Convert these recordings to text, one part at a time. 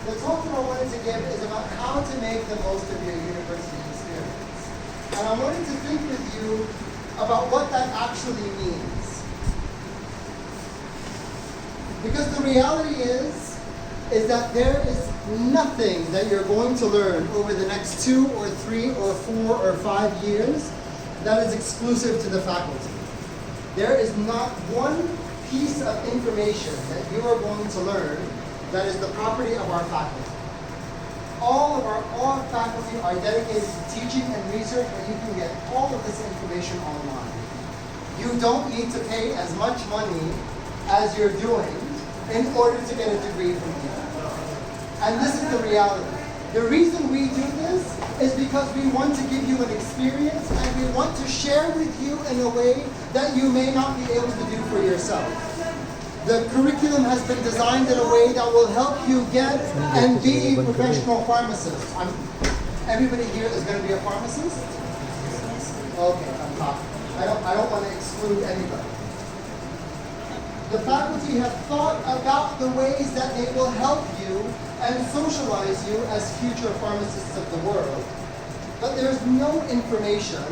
the talk that I wanted to give is about how to make the most of your university experience. And I wanted to think with you about what that actually means. Because the reality is that there is nothing that you're going to learn over the next 2 or 3 or 4 or 5 years that is exclusive to the faculty. There is not one piece of information that you are going to learn that is the property of our faculty. All faculty are dedicated to teaching and research, and you can get all of this information online. You don't need to pay as much money as you're doing in order to get a degree from here. And this is the reality. The reason we do this is because we want to give you an experience and we want to share with you in a way that you may not be able to do for yourself. The curriculum has been designed in a way that will help you get and be a professional pharmacist. Everybody here is going to be a pharmacist? Okay, I'm talking. I don't want to exclude anybody. The faculty have thought about the ways that they will help you and socialize you as future pharmacists of the world. But there's no information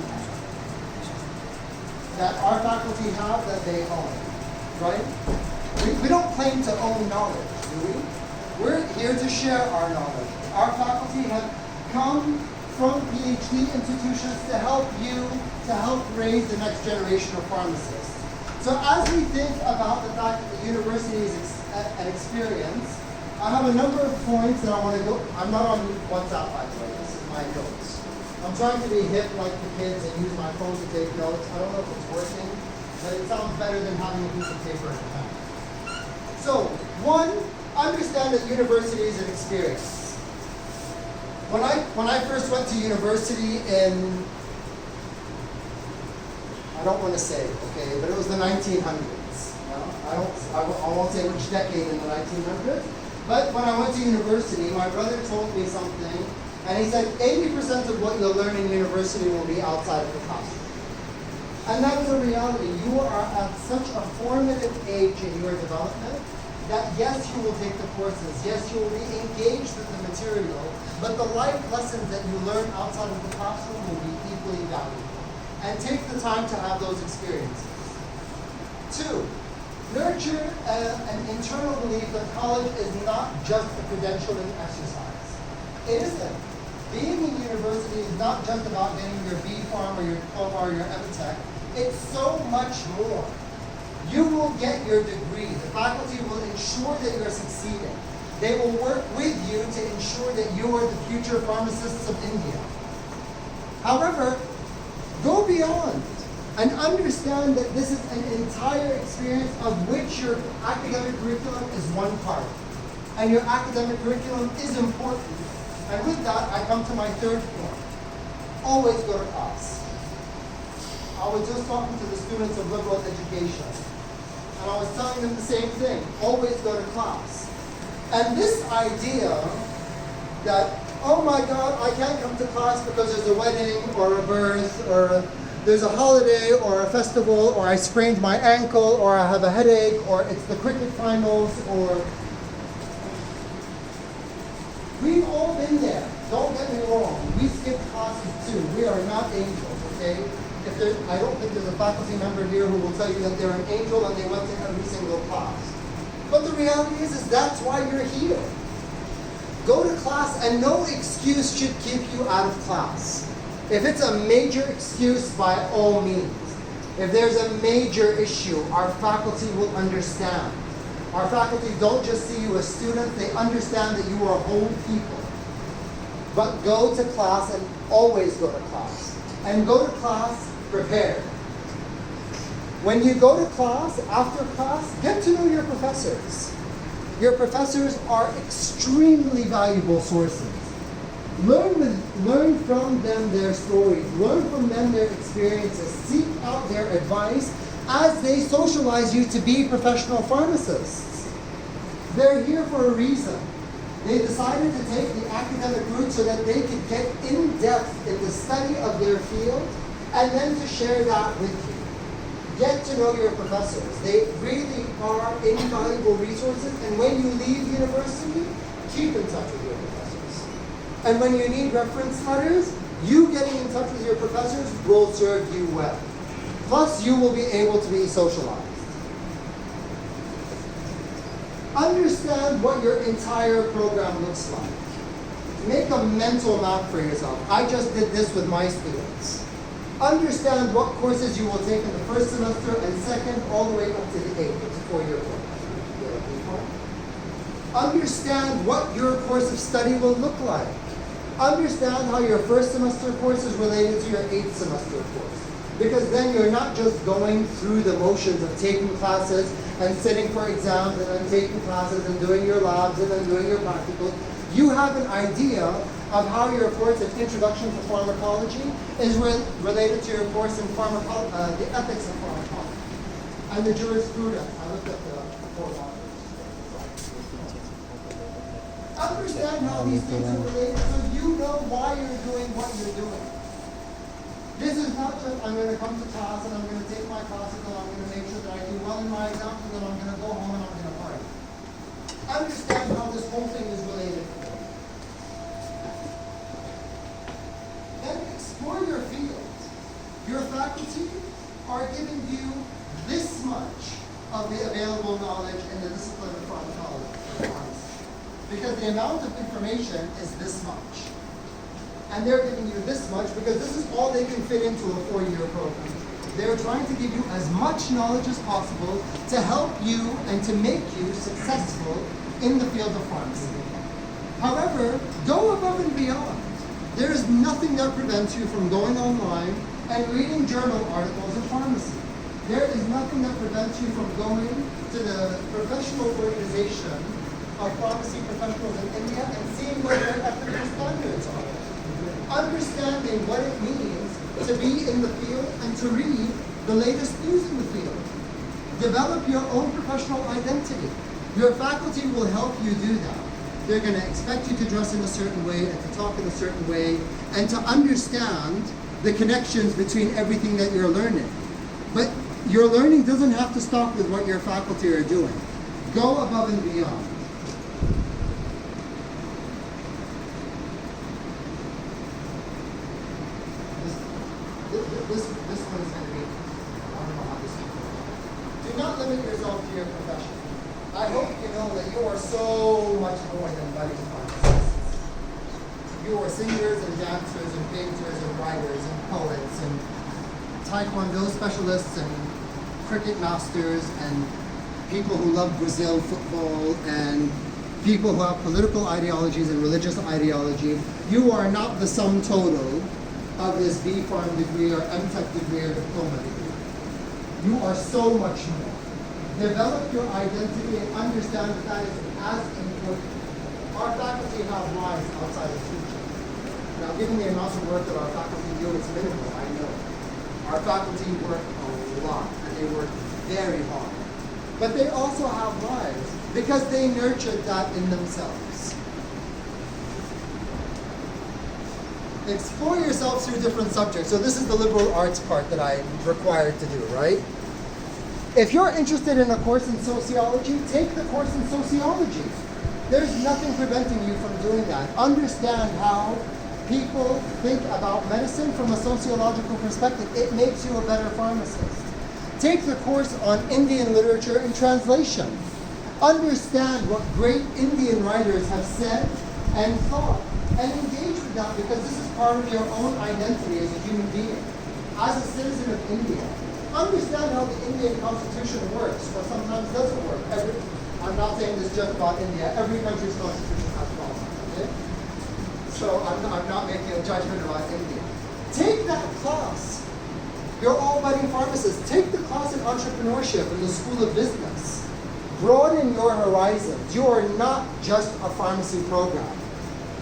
that our faculty have that they own, right? We don't claim to own knowledge, do we? We're here to share our knowledge. Our faculty have come from PhD institutions to help you, to help raise the next generation of pharmacists. So as we think about the fact that the university is an experience, I have a number of points that I want to go. I'm not on WhatsApp, by the way. This is my notes. I'm trying to be hip like the kids and use my phone to take notes. I don't know if it's working, but it sounds better than having a piece of paper at the time. So, one, understand that university is an experience. When I first went to university in, I don't want to say, okay, but it was the 1900s. I won't say which decade in the 1900s. But when I went to university, my brother told me something, and he said 80% of what you'll learn in university will be outside of the classroom. And that is a reality. You are at such a formative age in your development that yes, you will take the courses, yes, you will be engaged with the material, but the life lessons that you learn outside of the classroom will be equally valuable. And take the time to have those experiences. 2, nurture an internal belief that college is not just a credentialing exercise. It isn't. Being in university is not just about getting your B.Pharm or your diploma or your MTech. It's so much more. You will get your degree. The faculty will ensure that you're succeeding. They will work with you to ensure that you are the future pharmacists of India. However, go beyond and understand that this is an entire experience of which your academic curriculum is one part. And your academic curriculum is important. And with that, I come to my 3rd point. Always go to class. I was just talking to the students of liberal education, and I was telling them the same thing. Always go to class. And this idea that, oh my God, I can't come to class because there's a wedding or a birth or there's a holiday or a festival or I sprained my ankle or I have a headache or it's the cricket finals or... We've all been there. Don't get me wrong. We skip classes too. We are not angels, okay? I don't think there's a faculty member here who will tell you that they're an angel and they went to every single class. But the reality is that's why you're here. Go to class and no excuse should keep you out of class. If it's a major excuse, by all means. If there's a major issue, our faculty will understand. Our faculty don't just see you as students, they understand that you are whole people. But go to class and always go to class. And go to class prepared. When you go to class, after class, get to know your professors. Your professors are extremely valuable sources. Learn from them their stories. Learn from them their experiences. Seek out their advice as they socialize you to be professional pharmacists. They're here for a reason. They decided to take the academic route so that they could get in depth in the study of their field and then to share that with you. Get to know your professors. They really are invaluable resources, and when you leave university, keep in touch with your professors. And when you need reference letters, you getting in touch with your professors will serve you well. Plus, you will be able to be socialized. Understand what your entire program looks like. Make a mental map for yourself. I just did this with my students. Understand what courses you will take in the first semester and second, all the way up to the 8th. It's a 4-year course. Understand what your course of study will look like. Understand how your first semester course is related to your 8th semester course. Because then you're not just going through the motions of taking classes and sitting for exams and then taking classes and doing your labs and then doing your practicals. You have an idea of how your course in Introduction to Pharmacology is related to your course in the ethics of pharmacology and the jurisprudence. I looked at the four authors. Understand how these things are related so you know why you're doing what you're doing. This is not just, I'm going to come to class and I'm going to take my classes and I'm going to make sure that I do well in my exams and then I'm going to go home and I'm going to party. Understand how this whole thing is related. Then explore your field. Your faculty are giving you this much of the available knowledge in the discipline of pharmacology. Because the amount of information is this much. And they're giving you this much because this is all they can fit into a 4-year program. They're trying to give you as much knowledge as possible to help you and to make you successful in the field of pharmacy. However, go above and beyond. There is nothing that prevents you from going online and reading journal articles in pharmacy. There is nothing that prevents you from going to the professional organization of pharmacy professionals in India and seeing what their ethical standards are. Understanding what it means to be in the field and to read the latest news in the field. Develop your own professional identity. Your faculty will help you do that. They're going to expect you to dress in a certain way and to talk in a certain way and to understand the connections between everything that you're learning. But your learning doesn't have to stop with what your faculty are doing. Go above and beyond. This one is going to be, I don't know how this is going to go. Do not limit yourself to your profession. I hope you know that you are so much more than budding pharmacists. You are singers and dancers and painters and writers and poets and taekwondo specialists and cricket masters and people who love Brazil football and people who have political ideologies and religious ideology. You are not the sum total of this B.Pharm degree or M.Tech degree or diploma degree. You are so much more. Develop your identity and understand that is as important. Our faculty have lives outside of teaching. Now, given the amount of work that our faculty do, it's minimal, I know. Our faculty work a lot, and they work very hard. But they also have lives because they nurtured that in themselves. Explore yourself through different subjects. So this is the liberal arts part that I'm required to do, right? If you're interested in a course in sociology, take the course in sociology. There's nothing preventing you from doing that. Understand how people think about medicine from a sociological perspective. It makes you a better pharmacist. Take the course on Indian literature and translation. Understand what great Indian writers have said and thought, and engage with that because this is part of your own identity as a human being. As a citizen of India, understand how the Indian constitution works, or sometimes doesn't work. I'm not saying this just about India. Every country's constitution has flaws, okay? So I'm not making a judgment about India. Take that class. You're all budding pharmacists. Take the class in entrepreneurship in the School of Business. Broaden your horizons. You are not just a pharmacy program.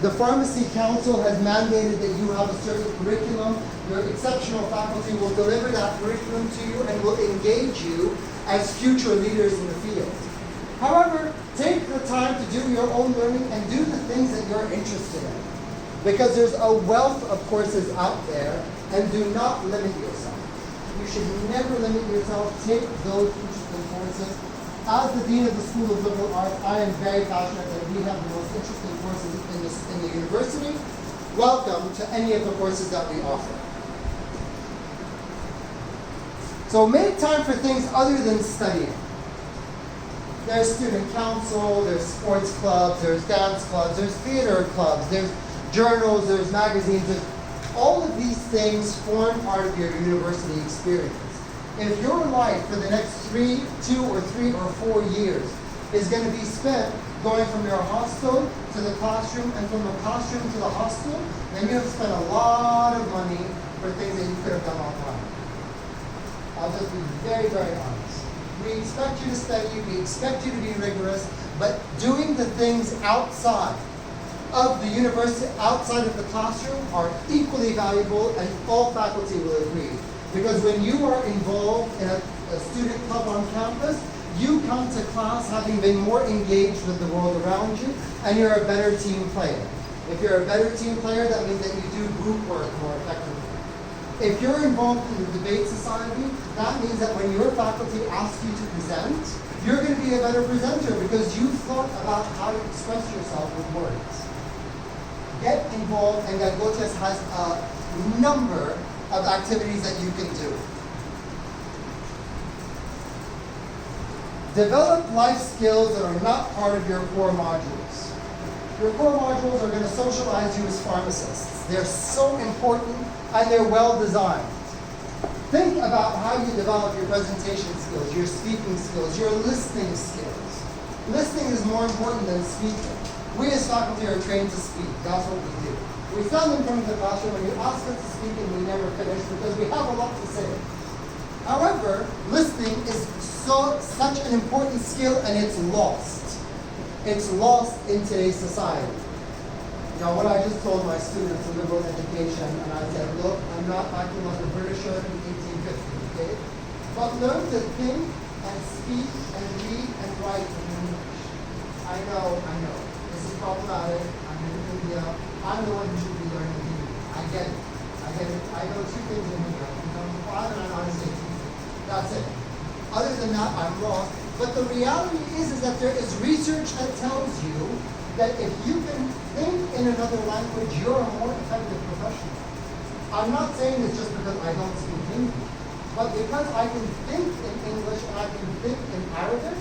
The Pharmacy Council has mandated that you have a certain curriculum. Your exceptional faculty will deliver that curriculum to you and will engage you as future leaders in the field. However, take the time to do your own learning and do the things that you're interested in. Because there's a wealth of courses out there, and do not limit yourself. You should never limit yourself. Take those interesting courses as the Dean of the School of Liberal Arts, I am very passionate that we have the most interesting courses in the university. Welcome to any of the courses that we offer. So make time for things other than studying. There's student council, there's sports clubs, there's dance clubs, there's theater clubs, there's journals, there's magazines. All of these things form part of your university experience. If your life for the next 2 or 3 or 4 years is going to be spent going from your hostel to the classroom and from the classroom to the hostel, then you have spent a lot of money for things that you could have done online. I'll just be very, very honest. We expect you to study, we expect you to be rigorous, but doing the things outside of the university, outside of the classroom, are equally valuable, and all faculty will agree. Because when you are involved in a student club on campus, you come to class having been more engaged with the world around you, and you're a better team player. If you're a better team player, that means that you do group work more effectively. If you're involved in the debate society, that means that when your faculty asks you to present, you're going to be a better presenter because you've thought about how to express yourself with words. Get involved, and Galgotias has a number of activities that you can do. Develop life skills that are not part of your core modules. Your core modules are going to socialize you as pharmacists. They're so important, and they're well designed. Think about how you develop your presentation skills, your speaking skills, your listening skills. Listening is more important than speaking. We as faculty are trained to speak. That's what we do. We stand in front of the classroom and you ask us to speak and we never finish because we have a lot to say. However, listening is such an important skill, and it's lost. It's lost in today's society. Now, what I just told my students in liberal education, and I said, look, I'm not acting like a Britisher in 1850, okay? But learn to think and speak and read and write in English. I know. This is problematic. I'm in India. I'm the one who should be learning Hindi. I get it. I know 2 things in Hindi. I can come from 5 and I know how to say 2 things. That's it. Other than that, I'm wrong. But the reality is that there is research that tells you that if you can think in another language, you're a more effective professional. I'm not saying this just because I don't speak Hindi, but because I can think in English and I can think in Arabic,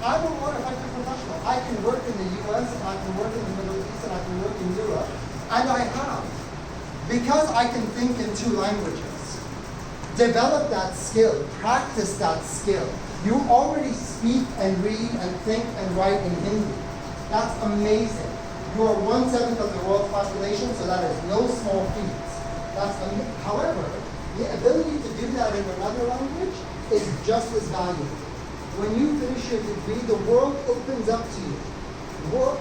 I'm a more effective professional. I can work in the US, and I can work in the Middle East, and I can work in Europe, and I have. Because I can think in 2 languages. Develop that skill, practice that skill. You already speak and read and think and write in Hindi. That's amazing. You are 1/7 of the world's population, so that is no small feat. However, the ability to do that in another language is just as valuable. When you finish your degree, the world opens up to you.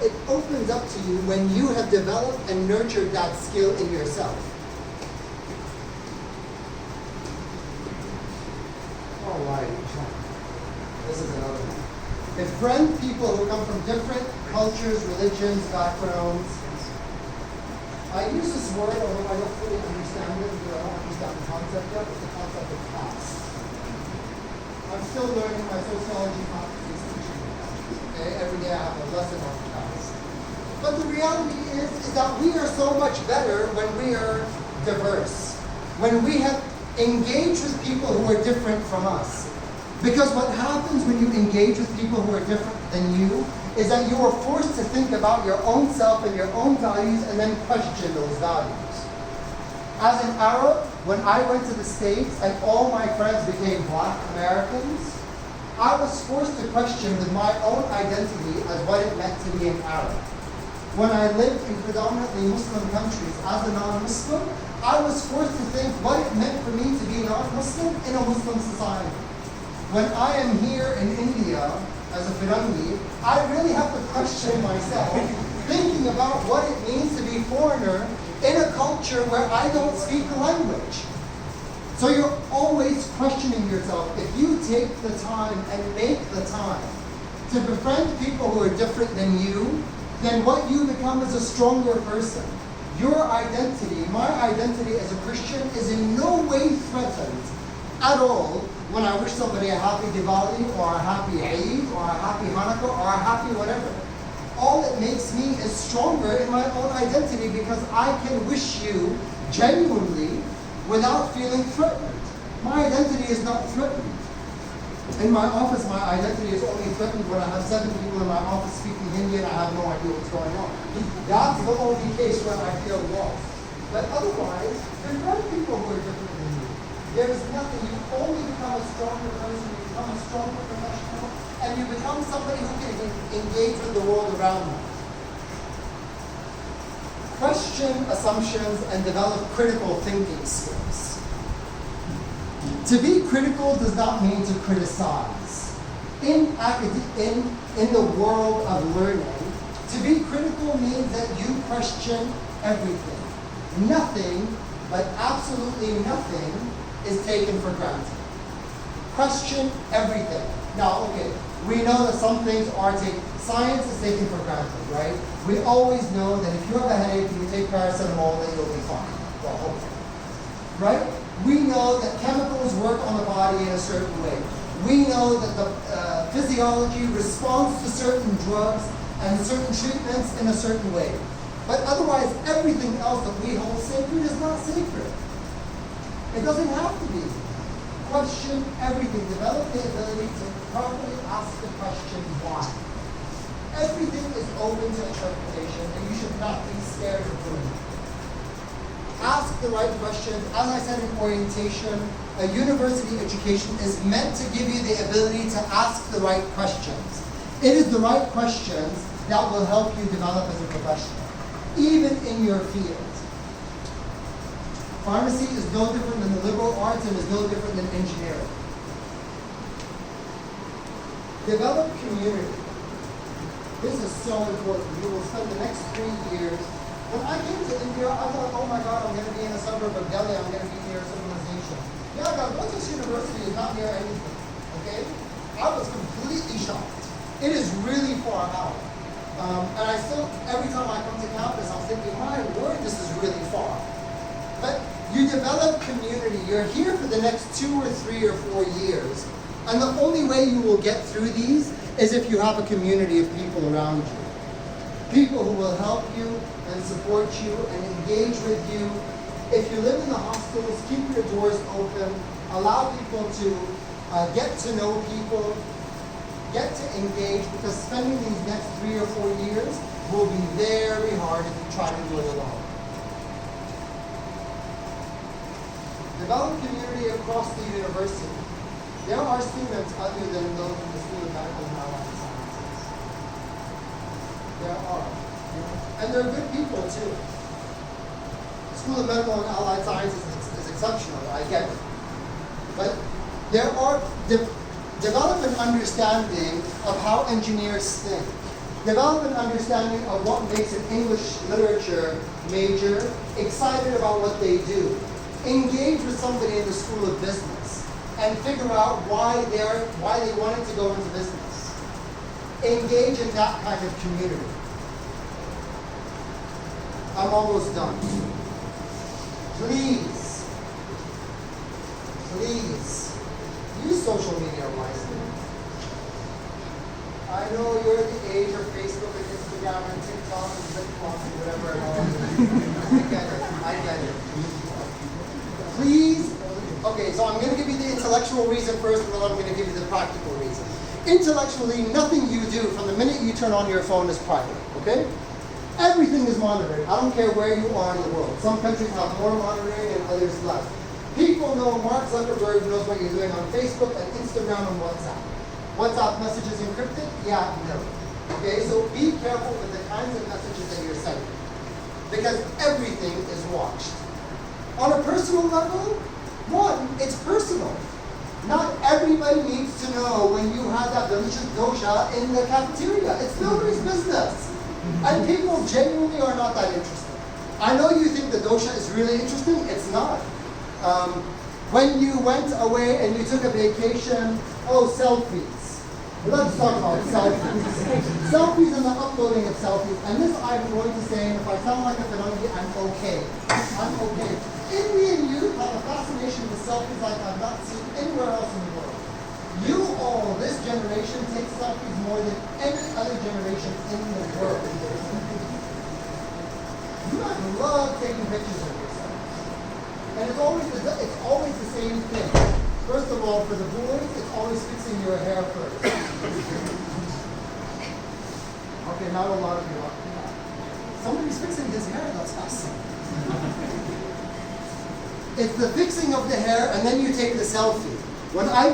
It opens up to you when you have developed and nurtured that skill in yourself. All right. This is another one. Befriend people who come from different cultures, religions, backgrounds. I use this word, although I don't fully understand it because I don't understand the concept yet. It's the concept of class. I'm still learning. My sociology faculty is teaching me that. Okay? Every day I have a lesson on class. But the reality is that we are so much better when we are diverse. When we have engaged with people who are different from us. Because what happens when you engage with people who are different than you is that you are forced to think about your own self and your own values and then question those values. As an Arab, when I went to the States and all my friends became Black Americans, I was forced to question with my own identity as what it meant to be an Arab. When I lived in predominantly Muslim countries as a non-Muslim, I was forced to think what it meant for me to be non-Muslim in a Muslim society. When I am here in India as a Firangi, I really have to question myself, thinking about what it means to be foreigner in a culture where I don't speak the language. So you're always questioning yourself. If you take the time and make the time to befriend people who are different than you, then what you become is a stronger person. Your identity, my identity as a Christian, is in no way threatened at all when I wish somebody a happy Diwali or a happy Eid or a happy Hanukkah or a happy whatever. All it makes me is stronger in my own identity because I can wish you genuinely without feeling threatened. My identity is not threatened. In my office, my identity is only threatened when I have 7 people in my office speaking Hindi and I have no idea what's going on. That's the only case where I feel lost. But otherwise, there's no people who are different than you. There's nothing. You only become a stronger person, you become a stronger professional, and you become somebody who can engage with the world around you. Question assumptions and develop critical thinking skills. To be critical does not mean to criticize. In the world of learning, to be critical means that you question everything. Nothing, but absolutely nothing, is taken for granted. Question everything. Now, okay, we know that some things are taken. Science is taken for granted, right? We always know that if you have a headache, you take paracetamol, then you'll be fine. Well, hopefully. Right? We know that chemicals work on the body in a certain way. We know that the physiology responds to certain drugs and certain treatments in a certain way. But otherwise, everything else that we hold sacred is not sacred. It doesn't have to be. Question everything. Develop the ability to properly ask the question, why? Everything is open to interpretation, and you should not be scared of doing it. Ask the right questions. As I said in orientation, a university education is meant to give you the ability to ask the right questions. It is the right questions that will help you develop as a professional, even in your field. Pharmacy is no different than the liberal arts and is no different than engineering. Develop community. This is so important. You will spend the next 3 years. When I came to India, I thought, oh my God, I'm going to be in a suburb of Delhi. I'm going to be near civilization. Yeah, Galgotias University is not near anything. Okay? I was completely shocked. It is really far out. And I still, every time I come to campus, I'm thinking, my word, this is really far. But you develop community. You're here for the next 2 or 3 or 4 years. And the only way you will get through these is if you have a community of people around you. People who will help you and support you and engage with you. If you live in the hostels, keep your doors open. Allow people to get to know people, get to engage, because spending these next 3 or 4 years will be very hard if you try to do it alone. Develop community across the university. There are students other than those in the School of Medical and Allied Sciences. There are. And they're good people too. The School of Medical and Allied Sciences is exceptional, I get it. But there are, develop an understanding of how engineers think. Develop an understanding of what makes an English literature major excited about what they do. Engage with somebody in the School of Business and figure out why they wanted to go into business. Engage in that kind of community. I'm almost done. Please, use social media wisely. I know you're at the age of Facebook and Instagram and TikTok and TikTok and whatever else. I get it. Please, okay, so I'm going to give you the intellectual reason first, and then I'm going to give you the practical reason. Intellectually, nothing you do from the minute you turn on your phone is private, okay? Everything is monitored. I don't care where you are in the world. Some countries have more monitoring and others less. People know Mark Zuckerberg knows what you're doing on Facebook and Instagram and WhatsApp. WhatsApp messages encrypted? Yeah, no. Okay, so be careful with the kinds of messages that you're sending, because everything is watched. On a personal level, one, it's personal. Not everybody needs to know when you had that delicious dosha in the cafeteria. It's nobody's business. And people genuinely are not that interested. I know you think the dosha is really interesting. It's not. When you went away and you took a vacation, selfies. Let's talk about selfies. Selfies and the uploading of selfies. And this I'm going to say, and if I sound like a Fidangi, I'm okay. I'm okay. Indian youth have a fascination with selfies like I've not seen anywhere else in the world. You all, this generation, take selfies more than any other generation in the world. You guys love taking pictures of yourselves. And it's always the same thing. First of all, for the boys, it's always fixing your hair first. Okay, not a lot of you. Somebody's fixing his hair, that's awesome. It's the fixing of the hair, and then you take the selfie. When I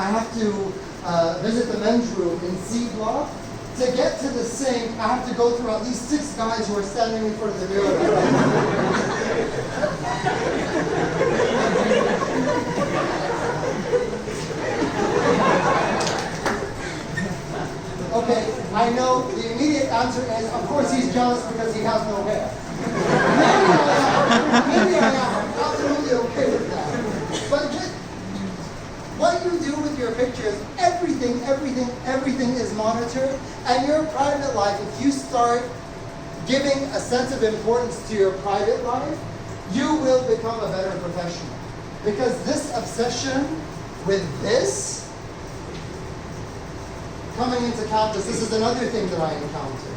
have to visit the men's room in C block, to get to the sink, I have to go through at least 6 guys who are standing in front of the mirror. Okay, I know the immediate answer is, of course he's jealous because he has no hair. Maybe I am. I'm absolutely okay with that. But just what you do with your pictures, everything is monitored. And your private life, if you start giving a sense of importance to your private life, you will become a better professional. Because this obsession with this, coming into campus, this is another thing that I encounter.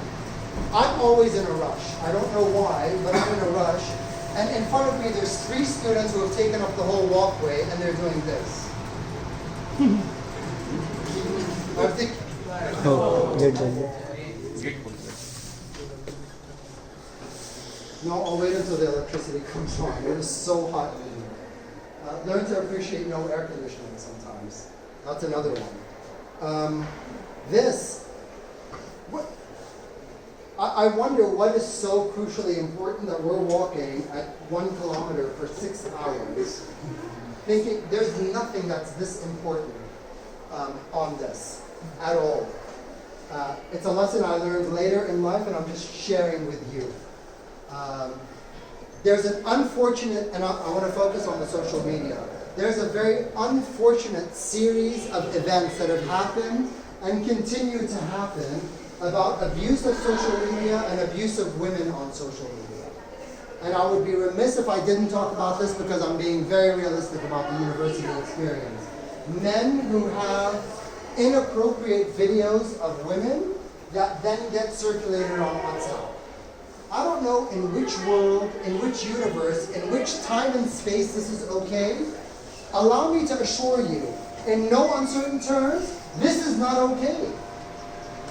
I'm always in a rush. I don't know why, but I'm in a rush. And in front of me, there's 3 students who have taken up the whole walkway, and they're doing this. I think. No, I'll wait until the electricity comes on. It is so hot in here. Learn to appreciate no air conditioning sometimes. That's another one. I wonder what is so crucially important that we're walking at 1 kilometer for 6 hours, thinking there's nothing that's this important on this at all. It's a lesson I learned later in life, and I'm just sharing with you. There's an unfortunate, and I want to focus on the social media. There's a very unfortunate series of events that have happened and continue to happen about abuse of social media and abuse of women on social media. And I would be remiss if I didn't talk about this because I'm being very realistic about the university experience. Men who have inappropriate videos of women that then get circulated on WhatsApp. I don't know in which world, in which universe, in which time and space this is okay. Allow me to assure you, in no uncertain terms, this is not okay.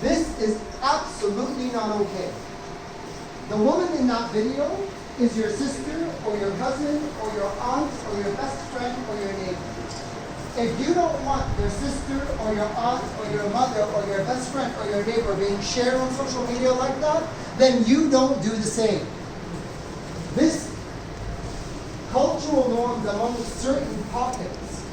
This is absolutely not okay. The woman in that video is your sister, or your cousin, or your aunt, or your best friend, or your neighbor. If you don't want your sister, or your aunt, or your mother, or your best friend, or your neighbor being shared on social media like that, then you don't do the same. This cultural norms among certain pockets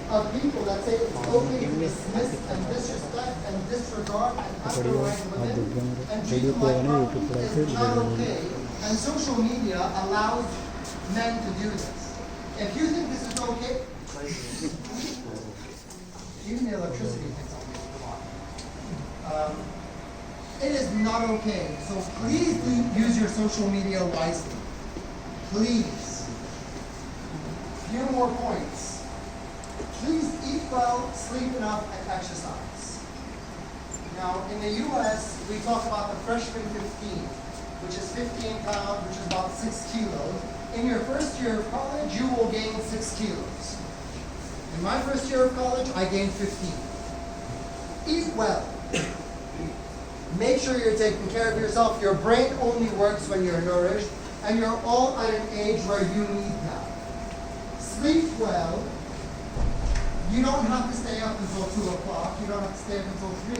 of people that say it's okay to dismiss and disrespect and disregard and undermine women and treat them like property is not okay. And social media allows men to do this. If you think this is okay, even the electricity picks up. It is not okay. So please use your social media wisely. Please. Few more points. Please eat well, sleep enough, and exercise. Now, in the U.S., we talk about the freshman 15, which is 15 pounds, which is about 6 kilos. In your first year of college, you will gain 6 kilos. In my first year of college, I gained 15. Eat well. Make sure you're taking care of yourself. Your brain only works when you're nourished, and you're all at an age where you need that. Sleep well. You don't have to stay up until 2 o'clock. You don't have to stay up until 3